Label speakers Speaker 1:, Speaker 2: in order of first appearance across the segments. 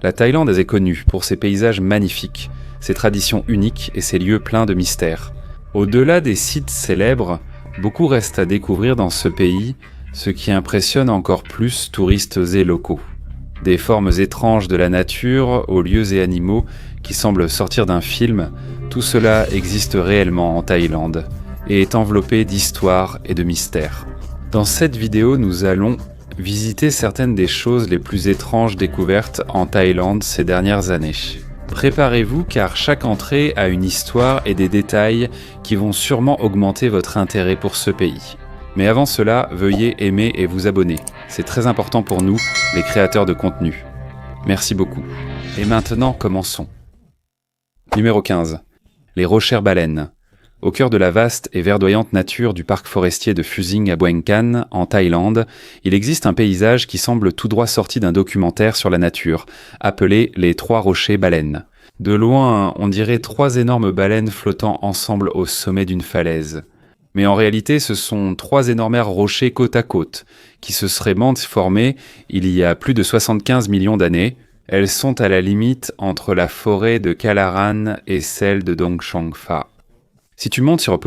Speaker 1: La Thaïlande est connue pour ses paysages magnifiques, ses traditions uniques et ses lieux pleins de mystères. Au-delà des sites célèbres, beaucoup reste à découvrir dans ce pays, ce qui impressionne encore plus touristes et locaux. Des formes étranges de la nature aux lieux et animaux qui semblent sortir d'un film, tout cela existe réellement en Thaïlande et est enveloppé d'histoire et de mystères. Dans cette vidéo, nous allons visiter certaines des choses les plus étranges découvertes en Thaïlande ces dernières années. Préparez-vous car chaque entrée a une histoire et des détails qui vont sûrement augmenter votre intérêt pour ce pays. Mais avant cela, veuillez aimer et vous abonner. C'est très important pour nous, les créateurs de contenu. Merci beaucoup. Et maintenant, commençons. Numéro 15. Les Rochers Baleines. Au cœur de la vaste et verdoyante nature du parc forestier de Fusing à Bueng Kan, en Thaïlande, il existe un paysage qui semble tout droit sorti d'un documentaire sur la nature, appelé les Trois Rochers Baleines. De loin, on dirait trois énormes baleines flottant ensemble au sommet d'une falaise. Mais en réalité, ce sont trois énormes rochers côte à côte, qui se seraient formés il y a plus de 75 millions d'années. Elles sont à la limite entre la forêt de Calaran et celle de Dong Chong Pha. Si tu montes sur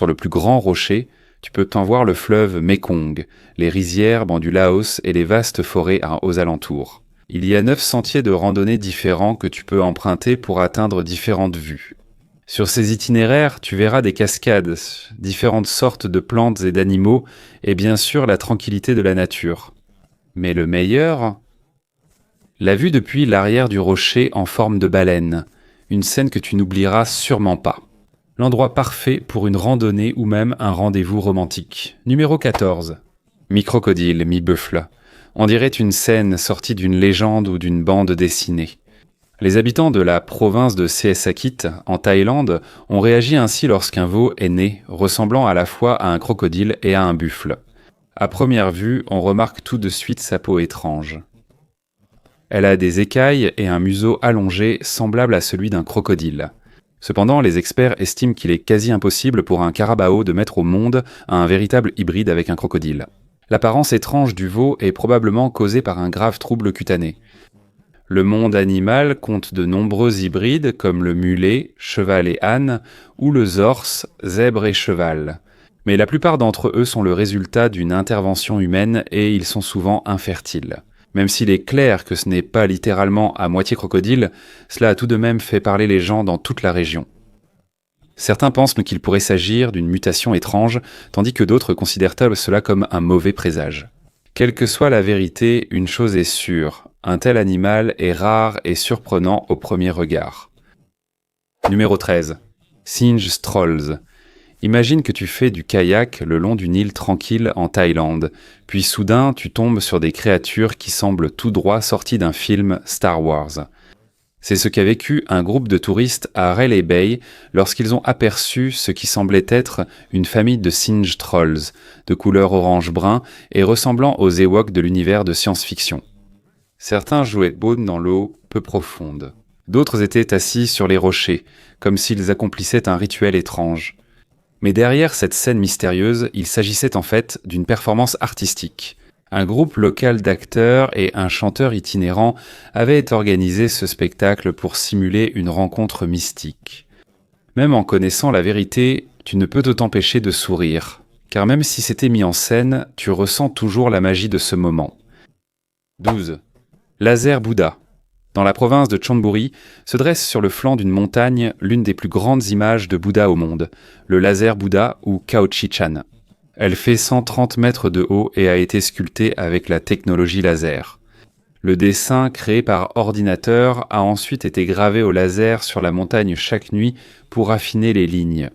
Speaker 1: le plus grand rocher, tu peux t'en voir le fleuve Mekong, les rizières du Laos et les vastes forêts aux alentours. Il y a 9 sentiers de randonnée différents que tu peux emprunter pour atteindre différentes vues. Sur ces itinéraires, tu verras des cascades, différentes sortes de plantes et d'animaux, et bien sûr la tranquillité de la nature. Mais le meilleur, la vue depuis l'arrière du rocher en forme de baleine, une scène que tu n'oublieras sûrement pas. L'endroit parfait pour une randonnée ou même un rendez-vous romantique. Numéro 14. Mi-crocodile, mi-buffle. On dirait une scène sortie d'une légende ou d'une bande dessinée. Les habitants de la province de Sae Sakit, en Thaïlande, ont réagi ainsi lorsqu'un veau est né, ressemblant à la fois à un crocodile et à un buffle. À première vue, on remarque tout de suite sa peau étrange. Elle a des écailles et un museau allongé semblable à celui d'un crocodile. Cependant, les experts estiment qu'il est quasi impossible pour un carabao de mettre au monde un véritable hybride avec un crocodile. L'apparence étrange du veau est probablement causée par un grave trouble cutané. Le monde animal compte de nombreux hybrides comme le mulet, cheval et âne, ou le zorse, zèbre et cheval. Mais la plupart d'entre eux sont le résultat d'une intervention humaine et ils sont souvent infertiles. Même s'il est clair que ce n'est pas littéralement à moitié crocodile, cela a tout de même fait parler les gens dans toute la région. Certains pensent qu'il pourrait s'agir d'une mutation étrange, tandis que d'autres considèrent cela comme un mauvais présage. Quelle que soit la vérité, une chose est sûre, un tel animal est rare et surprenant au premier regard. Numéro 13. Singe Trolls. Imagine que tu fais du kayak le long d'une île tranquille en Thaïlande, puis soudain tu tombes sur des créatures qui semblent tout droit sorties d'un film Star Wars. C'est ce qu'a vécu un groupe de touristes à Railay Bay lorsqu'ils ont aperçu ce qui semblait être une famille de singe trolls, de couleur orange-brun et ressemblant aux Ewoks de l'univers de science-fiction. Certains jouaient dans l'eau peu profonde. D'autres étaient assis sur les rochers, comme s'ils accomplissaient un rituel étrange. Mais derrière cette scène mystérieuse, il s'agissait en fait d'une performance artistique. Un groupe local d'acteurs et un chanteur itinérant avaient organisé ce spectacle pour simuler une rencontre mystique. Même en connaissant la vérité, tu ne peux t'empêcher de sourire, car même si c'était mis en scène, tu ressens toujours la magie de ce moment. 12. Laser Bouddha. Dans la province de Chonburi, se dresse sur le flanc d'une montagne l'une des plus grandes images de Bouddha au monde, le laser Bouddha ou Khao-Chi-Chan. Elle fait 130 mètres de haut et a été sculptée avec la technologie laser. Le dessin, créé par ordinateur, a ensuite été gravé au laser sur la montagne chaque nuit pour affiner les lignes.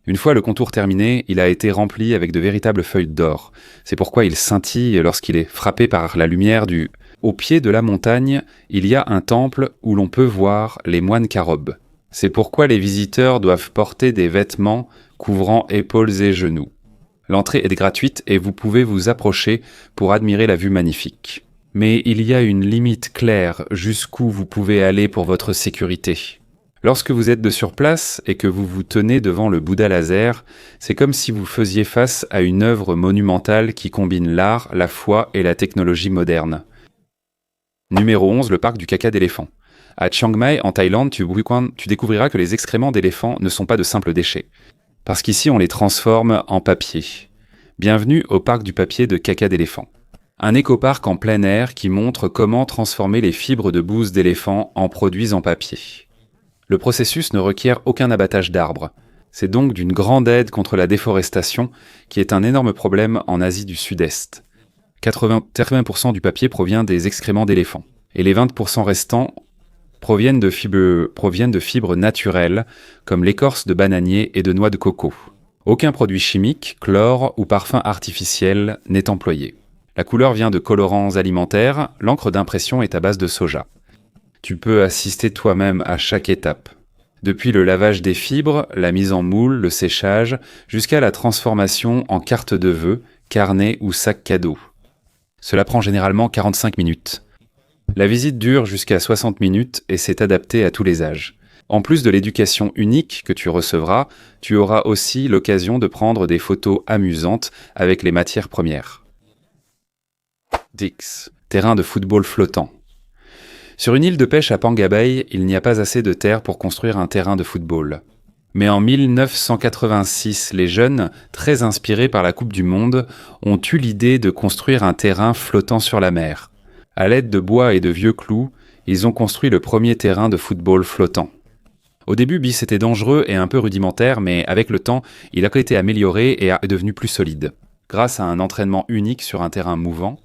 Speaker 1: Une fois le contour terminé, il a été rempli avec de véritables feuilles d'or. C'est pourquoi il scintille lorsqu'il est frappé par la lumière du... Au pied de la montagne, il y a un temple où l'on peut voir les moines Carob. C'est pourquoi les visiteurs doivent porter des vêtements couvrant épaules et genoux. L'entrée est gratuite et vous pouvez vous approcher pour admirer la vue magnifique. Mais il y a une limite claire jusqu'où vous pouvez aller pour votre sécurité. Lorsque vous êtes sur place et que vous vous tenez devant le Bouddha laser, c'est comme si vous faisiez face à une œuvre monumentale qui combine l'art, la foi et la technologie moderne. Numéro 11, le parc du caca d'éléphant. À Chiang Mai, en Thaïlande, tu découvriras que les excréments d'éléphants ne sont pas de simples déchets. Parce qu'ici, on les transforme en papier. Bienvenue au parc du papier de caca d'éléphant. Un écoparc en plein air qui montre comment transformer les fibres de bouse d'éléphant en produits en papier. Le processus ne requiert aucun abattage d'arbres. C'est donc d'une grande aide contre la déforestation, qui est un énorme problème en Asie du Sud-Est. 80% du papier provient des excréments d'éléphants, et les 20% restants proviennent de fibres naturelles, comme l'écorce de bananier et de noix de coco. Aucun produit chimique, chlore ou parfum artificiel n'est employé. La couleur vient de colorants alimentaires, l'encre d'impression est à base de soja. Tu peux assister toi-même à chaque étape. Depuis le lavage des fibres, la mise en moule, le séchage, jusqu'à la transformation en carte de vœux, carnet ou sac cadeau. Cela prend généralement 45 minutes. La visite dure jusqu'à 60 minutes et c'est adapté à tous les âges. En plus de l'éducation unique que tu recevras, tu auras aussi l'occasion de prendre des photos amusantes avec les matières premières. Dix. Terrain de football flottant. Sur une île de pêche à Panga Bay, il n'y a pas assez de terre pour construire un terrain de football. Mais en 1986, les jeunes, très inspirés par la Coupe du Monde, ont eu l'idée de construire un terrain flottant sur la mer. À l'aide de bois et de vieux clous, ils ont construit le premier terrain de football flottant. Au début, BIS était dangereux et un peu rudimentaire, mais avec le temps, il a été amélioré et est devenu plus solide. Grâce à un entraînement unique sur un terrain mouvant,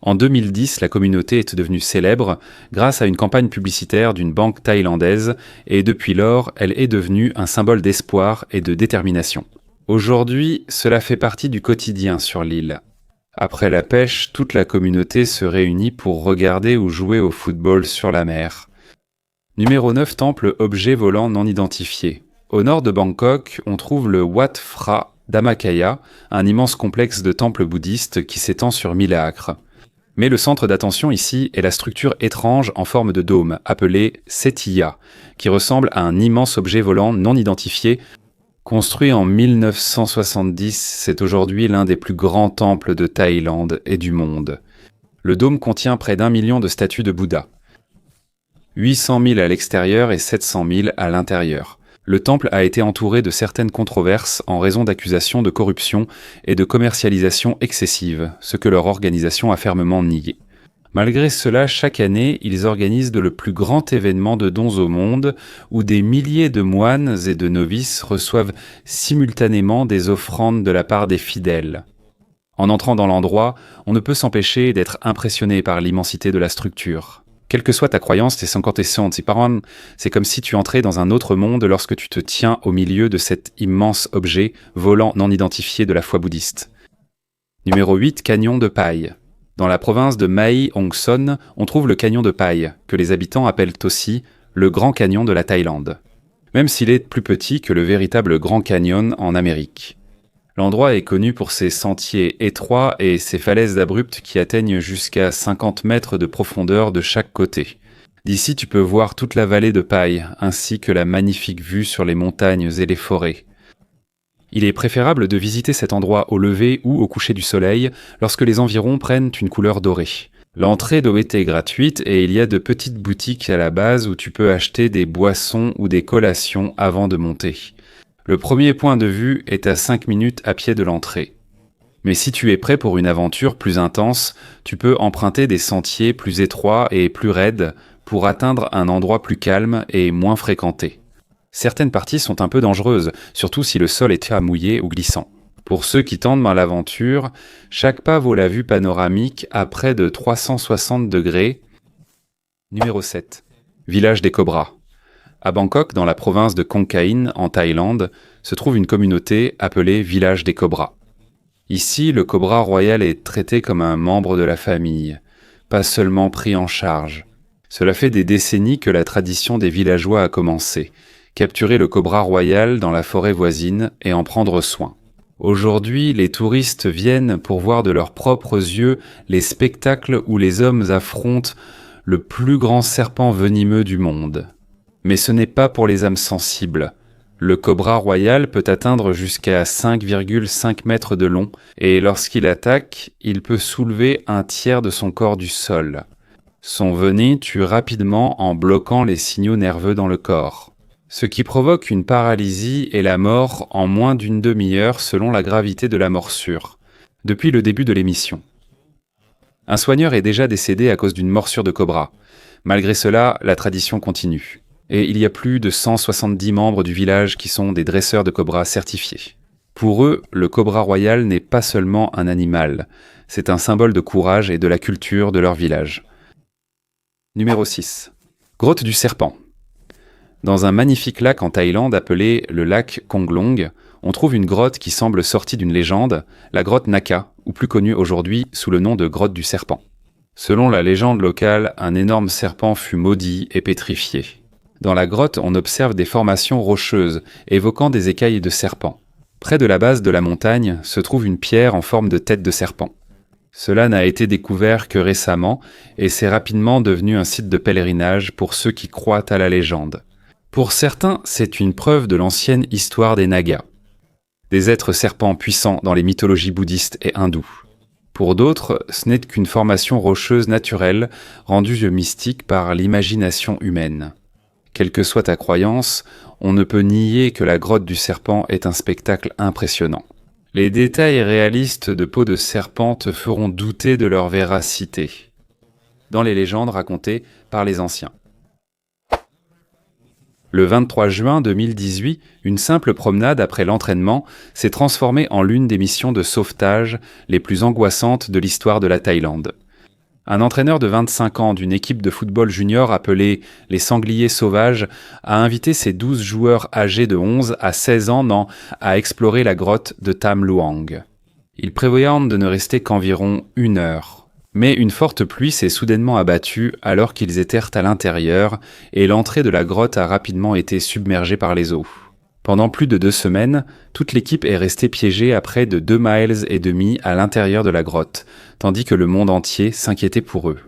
Speaker 1: en 2010, la communauté est devenue célèbre grâce à une campagne publicitaire d'une banque thaïlandaise et depuis lors, elle est devenue un symbole d'espoir et de détermination. Aujourd'hui, cela fait partie du quotidien sur l'île. Après la pêche, toute la communauté se réunit pour regarder ou jouer au football sur la mer. Numéro 9, temple objet volant non identifié. Au nord de Bangkok, on trouve le Wat Phra Dhammakaya, un immense complexe de temples bouddhistes qui s'étend sur 1000 acres. Mais le centre d'attention ici est la structure étrange en forme de dôme, appelée Setiya, qui ressemble à un immense objet volant non identifié. Construit en 1970, c'est aujourd'hui l'un des plus grands temples de Thaïlande et du monde. Le dôme contient près d'1 million de statues de Bouddha. 800 000 à l'extérieur et 700 000 à l'intérieur. Le temple a été entouré de certaines controverses en raison d'accusations de corruption et de commercialisation excessive, ce que leur organisation a fermement nié. Malgré cela, chaque année, ils organisent le plus grand événement de dons au monde, où des milliers de moines et de novices reçoivent simultanément des offrandes de la part des fidèles. En entrant dans l'endroit, on ne peut s'empêcher d'être impressionné par l'immensité de la structure. Quelle que soit ta croyance, c'est comme si tu entrais dans un autre monde lorsque tu te tiens au milieu de cet immense objet volant non identifié de la foi bouddhiste. Numéro 8, canyon de paille. Dans la province de Mae Hong Son, on trouve le canyon de paille, que les habitants appellent aussi le Grand Canyon de la Thaïlande, même s'il est plus petit que le véritable Grand Canyon en Amérique. L'endroit est connu pour ses sentiers étroits et ses falaises abruptes qui atteignent jusqu'à 50 mètres de profondeur de chaque côté. D'ici, tu peux voir toute la vallée de paille, ainsi que la magnifique vue sur les montagnes et les forêts. Il est préférable de visiter cet endroit au lever ou au coucher du soleil, lorsque les environs prennent une couleur dorée. L'entrée doit être gratuite et il y a de petites boutiques à la base où tu peux acheter des boissons ou des collations avant de monter. Le premier point de vue est à 5 minutes à pied de l'entrée. Mais si tu es prêt pour une aventure plus intense, tu peux emprunter des sentiers plus étroits et plus raides pour atteindre un endroit plus calme et moins fréquenté. Certaines parties sont un peu dangereuses, surtout si le sol est mouillé ou glissant. Pour ceux qui tentent l'aventure, chaque pas vaut la vue panoramique à près de 360 degrés. Numéro 7. Village des Cobras. À Bangkok, dans la province de Khon Kaen, en Thaïlande, se trouve une communauté appelée Village des Cobras. Ici, le cobra royal est traité comme un membre de la famille, pas seulement pris en charge. Cela fait des décennies que la tradition des villageois a commencé, capturer le cobra royal dans la forêt voisine et en prendre soin. Aujourd'hui, les touristes viennent pour voir de leurs propres yeux les spectacles où les hommes affrontent le plus grand serpent venimeux du monde. Mais ce n'est pas pour les âmes sensibles. Le cobra royal peut atteindre jusqu'à 5,5 mètres de long et lorsqu'il attaque, il peut soulever un tiers de son corps du sol. Son venin tue rapidement en bloquant les signaux nerveux dans le corps, ce qui provoque une paralysie et la mort en moins d'une demi-heure selon la gravité de la morsure, depuis le début de l'émission. Un soigneur est déjà décédé à cause d'une morsure de cobra. Malgré cela, la tradition continue. Et il y a plus de 170 membres du village qui sont des dresseurs de cobras certifiés. Pour eux, le cobra royal n'est pas seulement un animal, c'est un symbole de courage et de la culture de leur village. Numéro 6. Grotte du Serpent. Dans un magnifique lac en Thaïlande appelé le lac Konglong, on trouve une grotte qui semble sortie d'une légende, la grotte Naka, ou plus connue aujourd'hui sous le nom de grotte du Serpent. Selon la légende locale, un énorme serpent fut maudit et pétrifié. Dans la grotte, on observe des formations rocheuses, évoquant des écailles de serpent. Près de la base de la montagne se trouve une pierre en forme de tête de serpent. Cela n'a été découvert que récemment, et c'est rapidement devenu un site de pèlerinage pour ceux qui croient à la légende. Pour certains, c'est une preuve de l'ancienne histoire des Nagas, des êtres serpents puissants dans les mythologies bouddhistes et hindoues. Pour d'autres, ce n'est qu'une formation rocheuse naturelle, rendue mystique par l'imagination humaine. Quelle que soit ta croyance, on ne peut nier que la grotte du serpent est un spectacle impressionnant. Les détails réalistes de peau de serpent te feront douter de leur véracité, dans les légendes racontées par les anciens. Le 23 juin 2018, une simple promenade après l'entraînement s'est transformée en l'une des missions de sauvetage les plus angoissantes de l'histoire de la Thaïlande. Un entraîneur de 25 ans d'une équipe de football junior appelée les Sangliers Sauvages a invité ses 12 joueurs âgés de 11 à 16 ans à explorer la grotte de Tham Luang. Ils prévoyaient de ne rester qu'environ 1 heure. Mais une forte pluie s'est soudainement abattue alors qu'ils étaient à l'intérieur et l'entrée de la grotte a rapidement été submergée par les eaux. Pendant plus de 2 semaines, toute l'équipe est restée piégée à près de 2,5 miles à l'intérieur de la grotte, tandis que le monde entier s'inquiétait pour eux.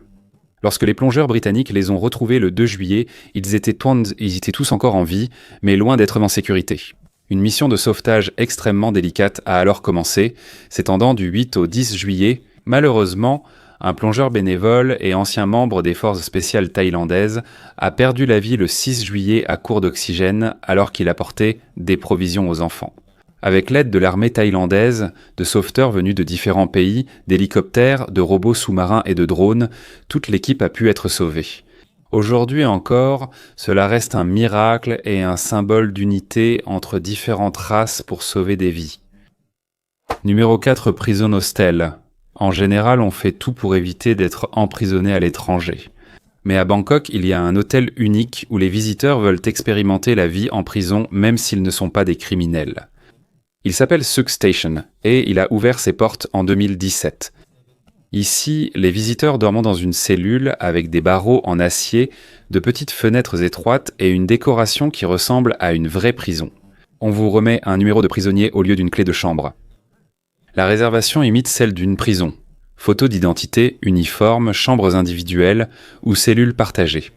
Speaker 1: Lorsque les plongeurs britanniques les ont retrouvés le 2 juillet, ils étaient tous encore en vie, mais loin d'être en sécurité. Une mission de sauvetage extrêmement délicate a alors commencé, s'étendant du 8 au 10 juillet. Malheureusement, un plongeur bénévole et ancien membre des forces spéciales thaïlandaises a perdu la vie le 6 juillet à court d'oxygène alors qu'il apportait des provisions aux enfants. Avec l'aide de l'armée thaïlandaise, de sauveteurs venus de différents pays, d'hélicoptères, de robots sous-marins et de drones, toute l'équipe a pu être sauvée. Aujourd'hui encore, cela reste un miracle et un symbole d'unité entre différentes races pour sauver des vies. Numéro 4. Prison Hostel. En général, on fait tout pour éviter d'être emprisonné à l'étranger. Mais à Bangkok, il y a un hôtel unique où les visiteurs veulent expérimenter la vie en prison même s'ils ne sont pas des criminels. Il s'appelle Suk Station et il a ouvert ses portes en 2017. Ici, les visiteurs dorment dans une cellule avec des barreaux en acier, de petites fenêtres étroites et une décoration qui ressemble à une vraie prison. On vous remet un numéro de prisonnier au lieu d'une clé de chambre. La réservation imite celle d'une prison. Photos d'identité, uniformes, chambres individuelles ou cellules partagées.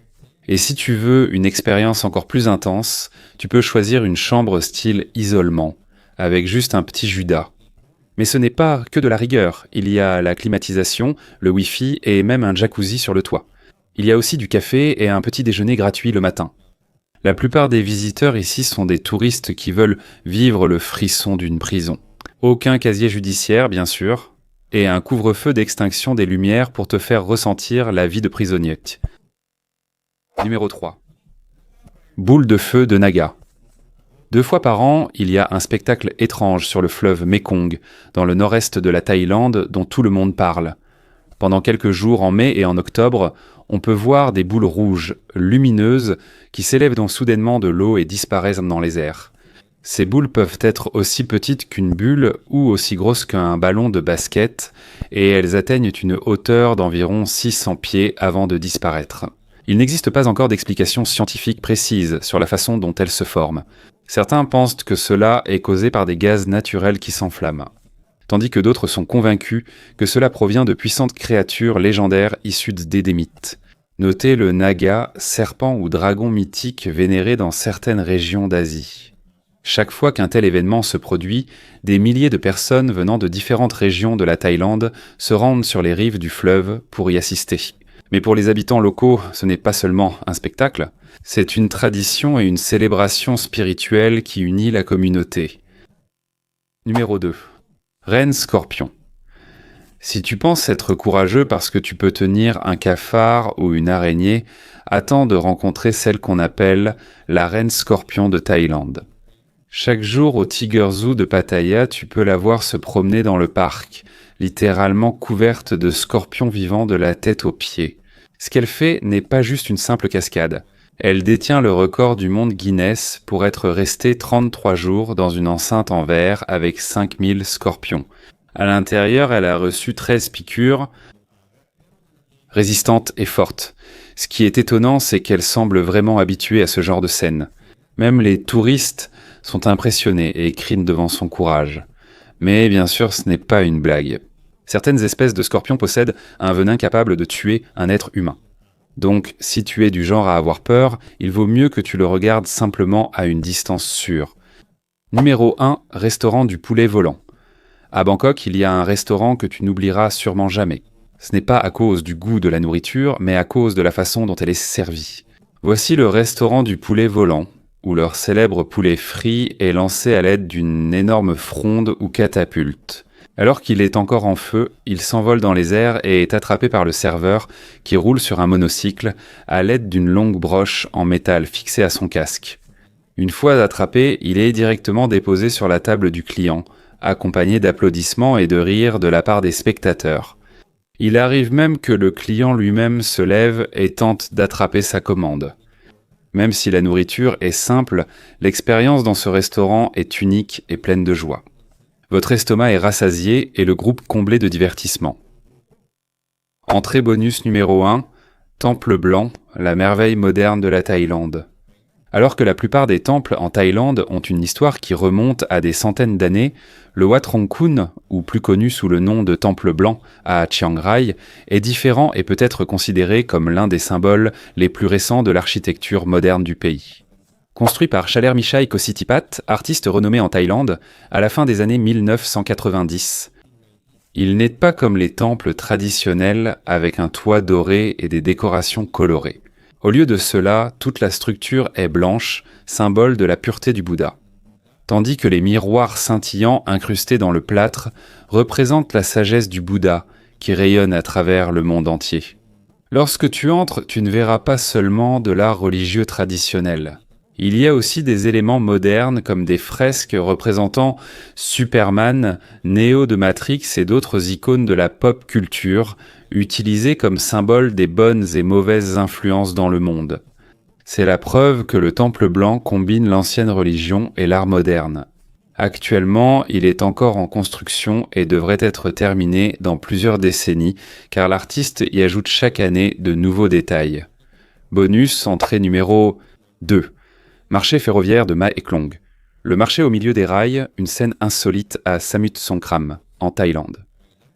Speaker 1: Et si tu veux une expérience encore plus intense, tu peux choisir une chambre style isolement, avec juste un petit Judas. Mais ce n'est pas que de la rigueur, il y a la climatisation, le Wi-Fi et même un jacuzzi sur le toit. Il y a aussi du café et un petit déjeuner gratuit le matin. La plupart des visiteurs ici sont des touristes qui veulent vivre le frisson d'une prison. Aucun casier judiciaire, bien sûr, et un couvre-feu d'extinction des lumières pour te faire ressentir la vie de prisonnier. Numéro 3. Boule de feu de Naga. 2 fois par an, il y a un spectacle étrange sur le fleuve Mekong, dans le nord-est de la Thaïlande, dont tout le monde parle. Pendant quelques jours en mai et en octobre, on peut voir des boules rouges, lumineuses, qui s'élèvent donc soudainement de l'eau et disparaissent dans les airs. Ces boules peuvent être aussi petites qu'une bulle ou aussi grosses qu'un ballon de basket, et elles atteignent une hauteur d'environ 600 pieds avant de disparaître. Il n'existe pas encore d'explication scientifique précise sur la façon dont elles se forment. Certains pensent que cela est causé par des gaz naturels qui s'enflamment, tandis que d'autres sont convaincus que cela provient de puissantes créatures légendaires issues des mythes. Notez le naga, serpent ou dragon mythique vénéré dans certaines régions d'Asie. Chaque fois qu'un tel événement se produit, des milliers de personnes venant de différentes régions de la Thaïlande se rendent sur les rives du fleuve pour y assister. Mais pour les habitants locaux, ce n'est pas seulement un spectacle, c'est une tradition et une célébration spirituelle qui unit la communauté. Numéro 2. Reine Scorpion. Si tu penses être courageux parce que tu peux tenir un cafard ou une araignée, attends de rencontrer celle qu'on appelle la Reine Scorpion de Thaïlande. Chaque jour au Tiger Zoo de Pattaya, tu peux la voir se promener dans le parc, littéralement couverte de scorpions vivants de la tête aux pieds. Ce qu'elle fait n'est pas juste une simple cascade. Elle détient le record du monde Guinness pour être restée 33 jours dans une enceinte en verre avec 5000 scorpions. À l'intérieur, elle a reçu 13 piqûres, résistantes et fortes. Ce qui est étonnant, c'est qu'elle semble vraiment habituée à ce genre de scène. Même les touristes sont impressionnés et crient devant son courage. Mais bien sûr, ce n'est pas une blague. Certaines espèces de scorpions possèdent un venin capable de tuer un être humain. Donc, si tu es du genre à avoir peur, il vaut mieux que tu le regardes simplement à une distance sûre. Numéro 1, restaurant du poulet volant. À Bangkok, il y a un restaurant que tu n'oublieras sûrement jamais. Ce n'est pas à cause du goût de la nourriture, mais à cause de la façon dont elle est servie. Voici le restaurant du poulet volant, où leur célèbre poulet frit est lancé à l'aide d'une énorme fronde ou catapulte. Alors qu'il est encore en feu, il s'envole dans les airs et est attrapé par le serveur qui roule sur un monocycle à l'aide d'une longue broche en métal fixée à son casque. Une fois attrapé, il est directement déposé sur la table du client, accompagné d'applaudissements et de rires de la part des spectateurs. Il arrive même que le client lui-même se lève et tente d'attraper sa commande. Même si la nourriture est simple, l'expérience dans ce restaurant est unique et pleine de joie. Votre estomac est rassasié et le groupe comblé de divertissement. Entrée bonus numéro 1, Temple Blanc, la merveille moderne de la Thaïlande. Alors que la plupart des temples en Thaïlande ont une histoire qui remonte à des centaines d'années, le Wat Rong Khun, ou plus connu sous le nom de Temple Blanc à Chiang Rai, est différent et peut être considéré comme l'un des symboles les plus récents de l'architecture moderne du pays. Construit par Chalermchai Kositipat, artiste renommé en Thaïlande, à la fin des années 1990. Il n'est pas comme les temples traditionnels avec un toit doré et des décorations colorées. Au lieu de cela, toute la structure est blanche, symbole de la pureté du Bouddha. Tandis que les miroirs scintillants incrustés dans le plâtre représentent la sagesse du Bouddha qui rayonne à travers le monde entier. Lorsque tu entres, tu ne verras pas seulement de l'art religieux traditionnel. Il y a aussi des éléments modernes comme des fresques représentant Superman, Neo de Matrix et d'autres icônes de la pop culture, utilisées comme symbole des bonnes et mauvaises influences dans le monde. C'est la preuve que le Temple Blanc combine l'ancienne religion et l'art moderne. Actuellement, il est encore en construction et devrait être terminé dans plusieurs décennies, car l'artiste y ajoute chaque année de nouveaux détails. Bonus, entrée numéro 2. Marché ferroviaire de Mae Klong. Le marché au milieu des rails, une scène insolite à Samut Songkhram, en Thaïlande.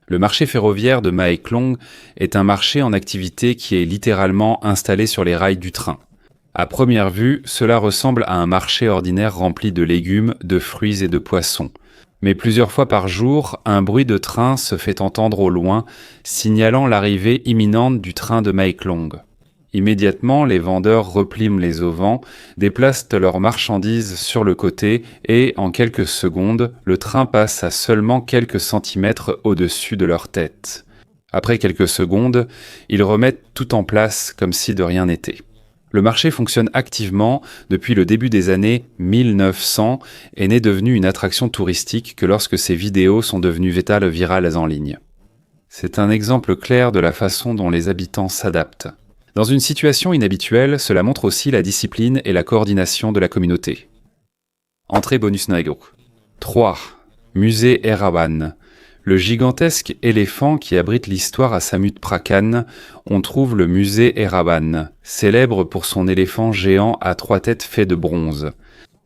Speaker 1: Le marché ferroviaire de Mae Klong est un marché en activité qui est littéralement installé sur les rails du train. À première vue, cela ressemble à un marché ordinaire rempli de légumes, de fruits et de poissons. Mais plusieurs fois par jour, un bruit de train se fait entendre au loin, signalant l'arrivée imminente du train de Mae Klong. Immédiatement, les vendeurs replient les auvents, déplacent leurs marchandises sur le côté et, en quelques secondes, le train passe à seulement quelques centimètres au-dessus de leur tête. Après quelques secondes, ils remettent tout en place comme si de rien n'était. Le marché fonctionne activement depuis le début des années 1900 et n'est devenu une attraction touristique que lorsque ces vidéos sont devenues virales en ligne. C'est un exemple clair de la façon dont les habitants s'adaptent. Dans une situation inhabituelle, cela montre aussi la discipline et la coordination de la communauté. Entrée bonus Naego. 3. Musée Erawan. Le gigantesque éléphant qui abrite l'histoire à Samut Prakan, on trouve le musée Erawan, célèbre pour son éléphant géant à 3 têtes fait de bronze.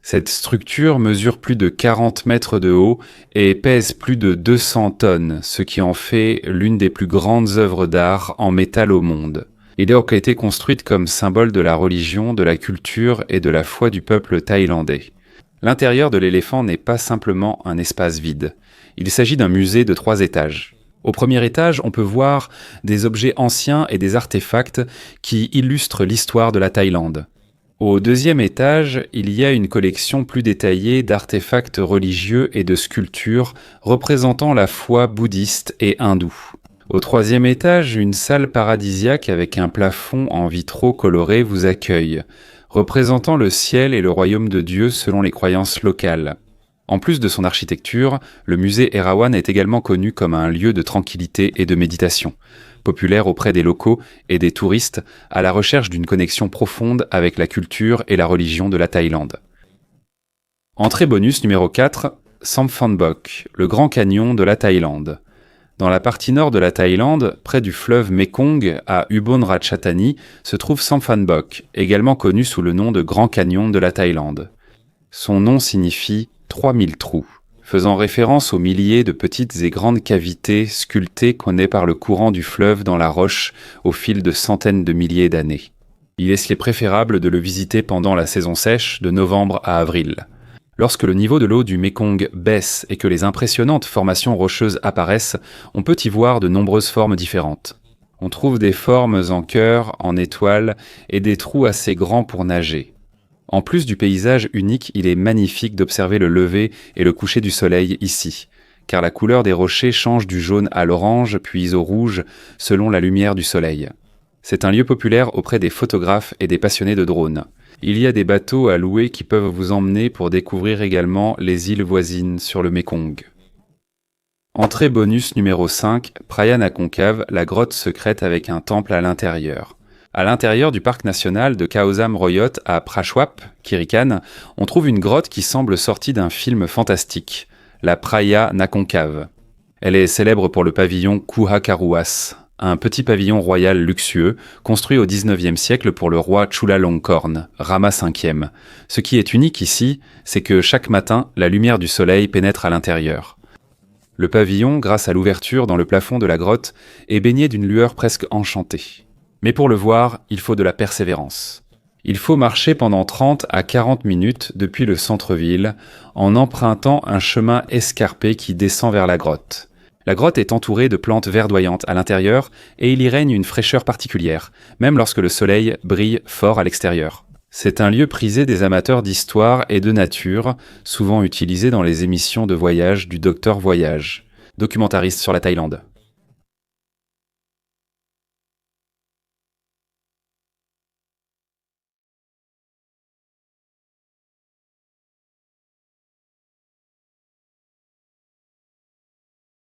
Speaker 1: Cette structure mesure plus de 40 mètres de haut et pèse plus de 200 tonnes, ce qui en fait l'une des plus grandes œuvres d'art en métal au monde. Il a été construite comme symbole de la religion, de la culture et de la foi du peuple thaïlandais. L'intérieur de l'éléphant n'est pas simplement un espace vide. Il s'agit d'un musée de 3 étages. Au premier étage, on peut voir des objets anciens et des artefacts qui illustrent l'histoire de la Thaïlande. Au deuxième étage, il y a une collection plus détaillée d'artefacts religieux et de sculptures représentant la foi bouddhiste et hindoue. Au troisième étage, une salle paradisiaque avec un plafond en vitraux colorés vous accueille, représentant le ciel et le royaume de Dieu selon les croyances locales. En plus de son architecture, le musée Erawan est également connu comme un lieu de tranquillité et de méditation, populaire auprès des locaux et des touristes à la recherche d'une connexion profonde avec la culture et la religion de la Thaïlande. Entrée bonus numéro 4, Samphanbok, le grand canyon de la Thaïlande. Dans la partie nord de la Thaïlande, près du fleuve Mekong, à Ubon Ratchathani, se trouve Samphanbok, également connu sous le nom de Grand Canyon de la Thaïlande. Son nom signifie 3000 trous, faisant référence aux milliers de petites et grandes cavités sculptées qu'on est par le courant du fleuve dans la roche au fil de centaines de milliers d'années. Il est préférable de le visiter pendant la saison sèche de novembre à avril. Lorsque le niveau de l'eau du Mekong baisse et que les impressionnantes formations rocheuses apparaissent, on peut y voir de nombreuses formes différentes. On trouve des formes en cœur, en étoile et des trous assez grands pour nager. En plus du paysage unique, il est magnifique d'observer le lever et le coucher du soleil ici, car la couleur des rochers change du jaune à l'orange puis au rouge selon la lumière du soleil. C'est un lieu populaire auprès des photographes et des passionnés de drones. Il y a des bateaux à louer qui peuvent vous emmener pour découvrir également les îles voisines sur le Mekong. Entrée bonus numéro 5, Praia Nakhon-Cave, la grotte secrète avec un temple à l'intérieur. À l'intérieur du parc national de Khao Sam Royot à Prachuap, Kirikan, on trouve une grotte qui semble sortie d'un film fantastique, la Praia Nakhon-Cave. Elle est célèbre pour le pavillon Kuha Karuas, un petit pavillon royal luxueux construit au XIXe siècle pour le roi Chulalongkorn, Rama V. Ce qui est unique ici, c'est que chaque matin, la lumière du soleil pénètre à l'intérieur. Le pavillon, grâce à l'ouverture dans le plafond de la grotte, est baigné d'une lueur presque enchantée. Mais pour le voir, il faut de la persévérance. Il faut marcher pendant 30 à 40 minutes depuis le centre-ville en empruntant un chemin escarpé qui descend vers la grotte. La grotte est entourée de plantes verdoyantes à l'intérieur et il y règne une fraîcheur particulière, même lorsque le soleil brille fort à l'extérieur. C'est un lieu prisé des amateurs d'histoire et de nature, souvent utilisé dans les émissions de voyage du Docteur Voyage, documentariste sur la Thaïlande.